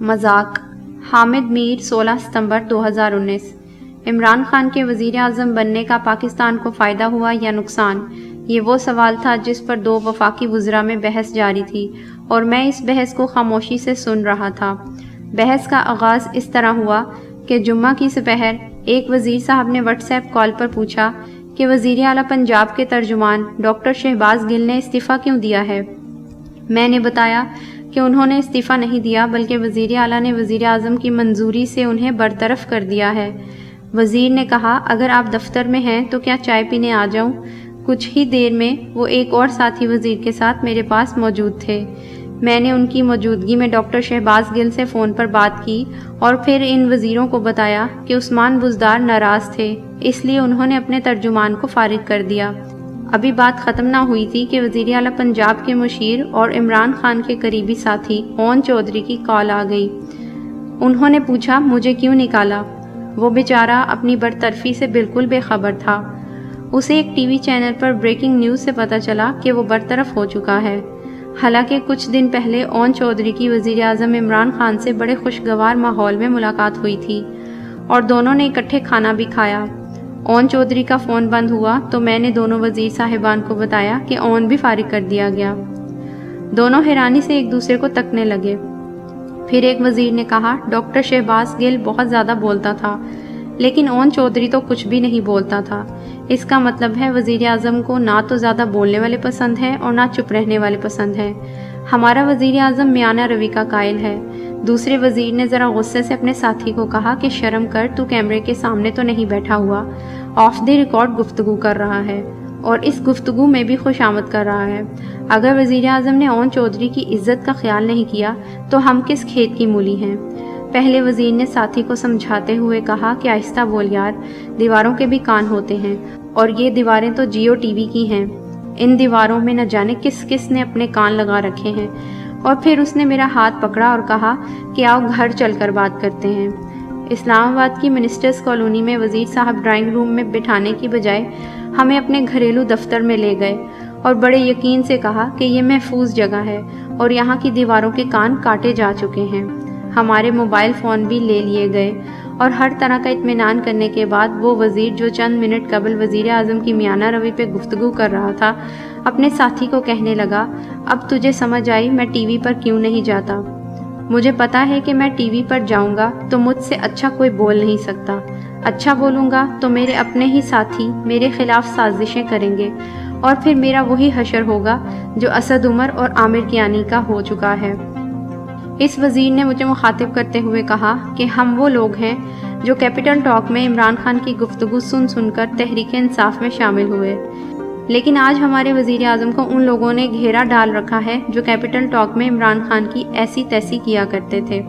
मजाक। हामिद मीर 16 सितंबर 2019। इमरान खान के वज़ीर आज़म बनने का पाकिस्तान को फ़ायदा हुआ या नुकसान, ये वो सवाल था जिस पर दो वफाकी वज़रा में बहस जारी थी और मैं इस बहस को खामोशी से सुन रहा था। बहस का आगाज़ इस तरह हुआ कि जुम्मा की सुबह एक वज़ीर साहब ने व्हाट्सएप कॉल पर पूछा कि वज़ीर आला पंजाब के तर्जुमान डॉक्टर शहबाज गिल ने इस्तीफ़ा क्यों दिया है। मैंने बताया कि उन्होंने इस्तीफ़ा नहीं दिया बल्कि वज़ीर आला ने वज़ीर आज़म की मंजूरी से उन्हें बरतरफ कर दिया है। वज़ीर ने कहा, अगर आप दफ्तर में हैं तो क्या चाय पीने आ जाऊं? कुछ ही देर में वो एक और साथी वज़ीर के साथ मेरे पास मौजूद थे। मैंने उनकी मौजूदगी में डॉक्टर शहबाज गिल से फ़ोन पर बात की और फिर इन वज़ीरों को बताया कि उस्मान बुज़दार नाराज़ थे, इसलिए उन्होंने अपने तर्जुमान को फ़ारिग कर दिया। अभी बात ख़त्म ना हुई थी कि वज़ीर आला पंजाब के मुशीर और इमरान खान के करीबी साथी ओन चौधरी की कॉल आ गई। उन्होंने पूछा, मुझे क्यों निकाला? वो बेचारा अपनी बरतरफी से बिल्कुल बेखबर था। उसे एक टीवी चैनल पर ब्रेकिंग न्यूज़ से पता चला कि वो बरतरफ हो चुका है। हालांकि कुछ दिन पहले ओन चौधरी की वज़ीर आज़म इमरान खान से बड़े खुशगवार माहौल में मुलाकात हुई थी और दोनों ने इकट्ठे खाना भी खाया। ओन चौधरी का फ़ोन बंद हुआ तो मैंने दोनों वज़ीर साहिबान को बताया कि ओन भी फारिग कर दिया गया। दोनों हैरानी से एक दूसरे को तकने लगे। फिर एक वज़ीर ने कहा, डॉक्टर शहबाज गिल बहुत ज़्यादा बोलता था, लेकिन ओन चौधरी तो कुछ भी नहीं बोलता था। इसका मतलब है वज़ीर आज़म को ना तो ज़्यादा बोलने वाले पसंद है और ना चुप रहने वाले पसंद है। हमारा वज़ीर आज़म मियाना रवि का कायल है। दूसरे वज़ीर ने ज़रा गुस्से से अपने साथी को कहा कि शर्म कर, तू कैमरे के सामने तो नहीं बैठा हुआ, ऑफ द रिकॉर्ड गुफ्तगू कर रहा है और इस गुफ्तगू में भी खुशामद कर रहा है। अगर वज़ीर आज़म ने ओन चौधरी की इज्जत का ख्याल नहीं किया तो हम किस खेत की मूली हैं। पहले वज़ीर ने साथी को समझाते हुए कहा कि आहिस्ता बोल यार, दीवारों के भी कान होते हैं और ये दीवारें तो जियो टीवी की हैं। इन दीवारों में न जाने किस किस ने अपने कान लगा रखे हैं। और फिर उसने मेरा हाथ पकड़ा और कहा कि आओ घर चलकर बात करते हैं। इस्लामाबाद की मिनिस्टर्स कॉलोनी में वज़ीर साहब ड्राइंग रूम में बिठाने की बजाय हमें अपने घरेलू दफ्तर में ले गए और बड़े यकीन से कहा कि ये महफूज जगह है और यहाँ की दीवारों के कान काटे जा चुके हैं। हमारे मोबाइल फ़ोन भी ले लिए गए और हर तरह का इत्मीनान करने के बाद वो वज़ीर जो चंद मिनट कबल वज़ीर आज़म की मियाना रवि पे गुफ्तगू कर रहा था, अपने साथी को कहने लगा, अब तुझे समझ आई मैं टीवी पर क्यों नहीं जाता। मुझे पता है कि मैं टीवी पर जाऊंगा तो मुझसे अच्छा कोई बोल नहीं सकता। अच्छा बोलूँगा तो मेरे अपने ही साथी मेरे खिलाफ साजिशें करेंगे और फिर मेरा वही हशर होगा जो असद उमर और आमिर कियानी का हो चुका है। इस वज़ीर ने मुझे मुखातिब करते हुए कहा कि हम वो लोग हैं जो कैपिटल टॉक में इमरान खान की गुफ्तगू सुन सुनकर तहरीक इंसाफ में शामिल हुए, लेकिन आज हमारे वज़ीर आज़म को उन लोगों ने घेरा डाल रखा है जो कैपिटल टॉक में इमरान खान की ऐसी तैसी किया करते थे।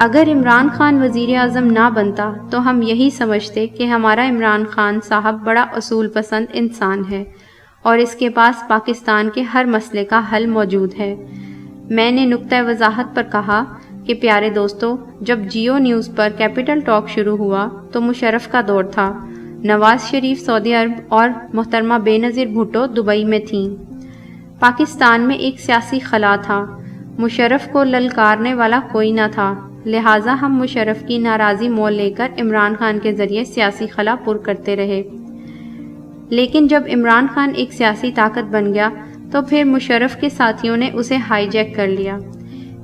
अगर इमरान खान वज़ीर आज़म ना बनता तो हम यही समझते कि हमारा इमरान खान साहब बड़ा असूल पसंद इंसान है और इसके पास पाकिस्तान के हर मसले का हल मौजूद है। मैंने नुक्ता वजाहत पर कहा कि प्यारे दोस्तों, जब जियो न्यूज़ पर कैपिटल टॉक शुरू हुआ तो मुशर्रफ का दौर था। नवाज शरीफ सऊदी अरब और मोहतरमा बेनज़ीर भुट्टो दुबई में थीं। पाकिस्तान में एक सियासी खला था। मुशर्रफ को ललकारने वाला कोई न था, लिहाजा हम मुशर्रफ की नाराज़ी मोल लेकर इमरान खान के ज़रिए सियासी खला पुर करते रहे। लेकिन जब इमरान खान एक सियासी ताकत बन गया तो फिर मुशर्रफ के साथियों ने उसे हाईजैक कर लिया।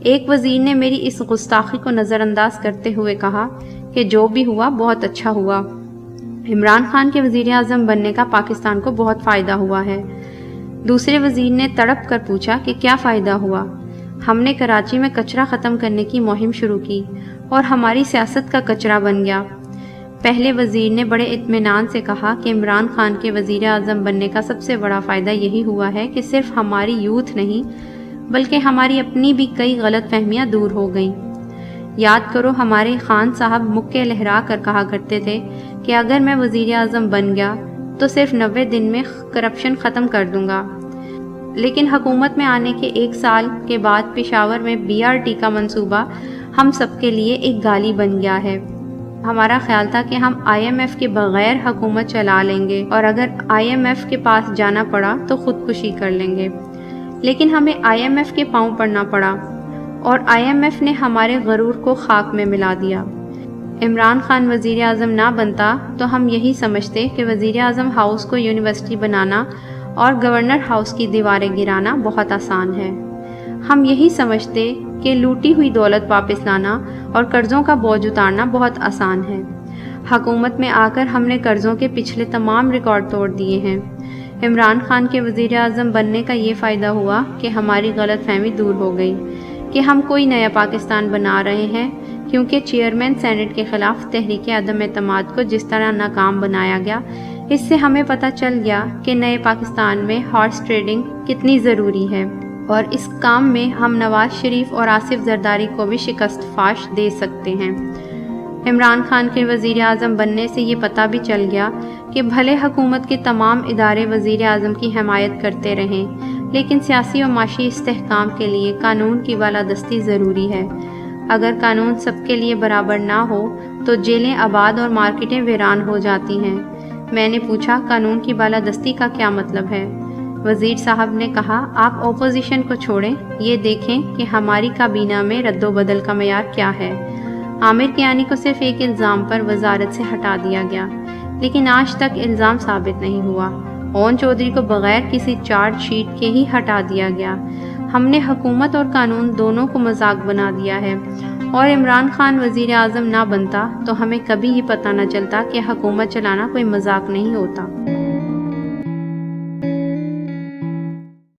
एक वज़ीर ने मेरी इस गुस्ताखी को नज़रअंदाज करते हुए कहा कि जो भी हुआ बहुत अच्छा हुआ। इमरान खान के वज़ीर आज़म बनने का पाकिस्तान को बहुत फ़ायदा हुआ है। दूसरे वज़ीर ने तड़प कर पूछा कि क्या फ़ायदा हुआ। हमने कराची में कचरा ख़त्म करने की मुहिम शुरू की और हमारी सियासत का कचरा बन गया। पहले वज़ीर ने बड़े इत्मीनान से कहा कि इमरान खान के वज़ीर आज़म बनने का सबसे बड़ा फ़ायदा यही हुआ है कि सिर्फ हमारी यूथ नहीं बल्कि हमारी अपनी भी कई गलत फहमियाँ दूर हो गईं। याद करो, हमारे खान साहब मुक्के लहरा कर कहा करते थे कि अगर मैं वज़ीर आज़म बन गया तो सिर्फ 90 दिन में करप्शन ख़त्म कर दूंगा। लेकिन हुकूमत में आने के 1 साल के बाद पेशावर में BRT का मंसूबा हम सबके लिए एक गाली बन गया है। हमारा ख्याल था कि हम IMF के बगैर हुकूमत चला लेंगे और अगर IMF के पास जाना पड़ा तो खुदकुशी कर लेंगे, लेकिन हमें IMF के पांव पड़ना पड़ा اور IMF نے ہمارے غرور کو خاک میں ملا دیا۔ عمران خان وزیر اعظم نہ بنتا تو ہم یہی سمجھتے کہ وزیر اعظم ہاؤس کو یونیورسٹی بنانا اور گورنر ہاؤس کی دیواریں گرانا بہت آسان ہے۔ ہم یہی سمجھتے کہ لوٹی ہوئی دولت واپس لانا اور قرضوں کا بوجھ اتارنا بہت آسان ہے۔ حکومت میں آ کر ہم نے قرضوں کے پچھلے تمام ریکارڈ توڑ دیے ہیں۔ عمران خان کے وزیر اعظم بننے کا یہ فائدہ ہوا کہ ہماری غلط فہمی دور ہو گئی کہ ہم کوئی نیا پاکستان بنا رہے ہیں، کیونکہ چیئرمین سینٹ کے خلاف تحریک عدم اعتماد کو جس طرح ناکام بنایا گیا، اس سے ہمیں پتہ چل گیا کہ نئے پاکستان میں ہارس ٹریڈنگ کتنی ضروری ہے، اور اس کام میں ہم نواز شریف اور آصف زرداری کو بھی شکست فاش دے سکتے ہیں۔ عمران خان کے وزیر اعظم بننے سے یہ پتہ بھی چل گیا کہ بھلے حکومت کے تمام ادارے وزیر اعظم کی حمایت کرتے رہیں، لیکن سیاسی و معاشی استحکام کے لیے قانون کی بالادستی ضروری ہے۔ اگر قانون سب کے لیے برابر نہ ہو تو جیلیں آباد اور مارکیٹیں ویران ہو جاتی ہیں۔ میں نے پوچھا، قانون کی بالادستی کا کیا مطلب ہے؟ وزیر صاحب نے کہا، آپ اپوزیشن کو چھوڑیں، یہ دیکھیں کہ ہماری کابینہ میں رد و بدل کا معیار کیا ہے۔ عامر کیانی کو صرف ایک الزام پر وزارت سے ہٹا دیا گیا، لیکن آج تک الزام ثابت نہیں ہوا۔ اون چودھری کو بغیر کسی چارج شیٹ کے ہی ہٹا دیا گیا۔ ہم نے حکومت اور قانون دونوں کو مذاق بنا دیا ہے، اور عمران خان وزیر اعظم نہ بنتا تو ہمیں کبھی یہ پتہ نہ چلتا کہ حکومت چلانا کوئی مذاق نہیں ہوتا۔